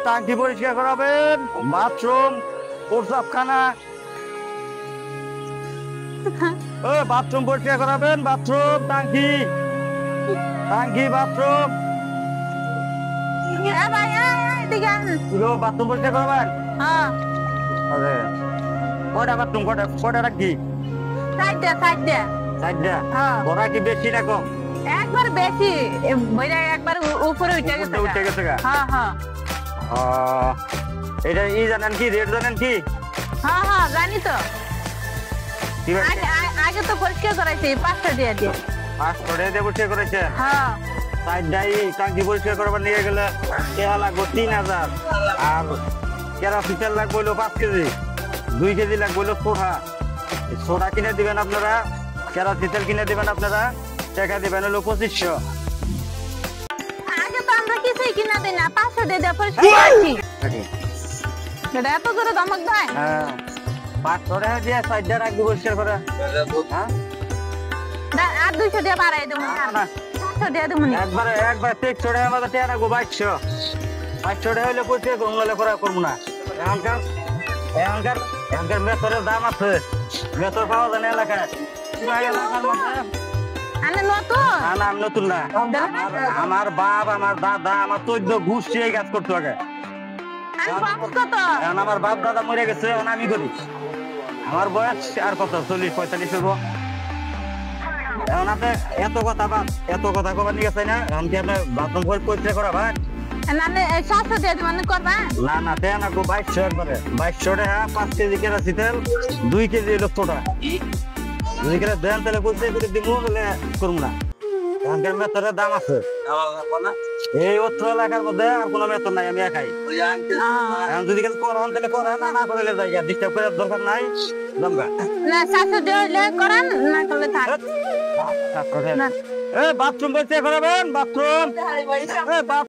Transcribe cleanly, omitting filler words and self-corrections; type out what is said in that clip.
টাঙ্কি পরিষ্কার করাবেন, bathroom, প্রস্রাবখানা, bathroom পরিষ্কার করাবেন, বাথরুম, টাঙ্কি, বাথরুম, বাথরুম পরিষ্কার করবেন। কয়টা বাথরুম, কয়টা টাঙ্কি? চারটা। বড় কি বেশি না কম? একবার বেশি, একবার উপরে উঠে গেছে। এটা ই জানেন কি, রেট জানেন কি? হ্যাঁ জানি তো। আগে তো পরিষ্কার করাইছি 500 টাকা দিয়ে। 500 টাকা দিয়ে পরিষ্কার করেছেন? হ্যাঁ। চারটাই টাঙ্কি পরিষ্কার করবার নিয়ে গেলে টাকা লাগবে 3000, আর কেরাসিন লাগবে হলো 5 কেজি, 2 কেজি লাগবে হলো সোডা কিনে দিবেন আপনারা, কেরাসিন তেল কিনে দিবেন আপনারা, টাকা দিবেন হলো 2500। আগে তো আমরা কিছুই কিনা দিই না, 500 দিয়ে পরিষ্কার করেছি। এটা এত করে ধমক দেয়? হ্যাঁ, 500 টাকা দিয়ে চারটা রাখবো পরিষ্কার করে। আর 200 দিয়ে বাড়াই দেবো না, 400 দিয়ে দেবো না। একবার 100 টাকা আমাদের টাকা রাখবো 2200 টাকা হলে পরিষ্কার করবো, নাহলে করবো না। এখনকার মেথরের দাম আছে, মেথর পাওয়া যায় না এলাকায়। আমি নতুন না, আমার বাপ, আমার দাদা, আমার 14 গোষ্ঠী এই কাজ করতো আগে। আমার বাপ দাদা মরে গেছে, আমি করি। আমার বয়স আর কত, 40-45 হবো। এখন আপনি এত কথা কবার নিয়ে গেছে না, এখন কি আপনার বাথরুম পরিষ্কার করা ভাই? না না, 700 দিয়ে মানে করবা না দেন না, 2200 একবারে। 2200 টাকা 5 কেজি কেরাসিন তেল, 2 কেজি হলো সোডা। যদি কেন দেন তাহলে পরিষ্কার করে দিব, তাহলে করবো না। এখানকার মেথরের দাম আছে, এই অত্র এলাকার মধ্যে আর কোনো মেথর নাই, আমি একাই। এখন যদি কেন করান তাহলে করেন, না করলে জায়গা ডিস্টার্ব করার দরকার নাই। দমকা না, 700 দিয়ে করেন, না করলে থাক। বাথরুম পরিষ্কার করাবেন, বাথরুম।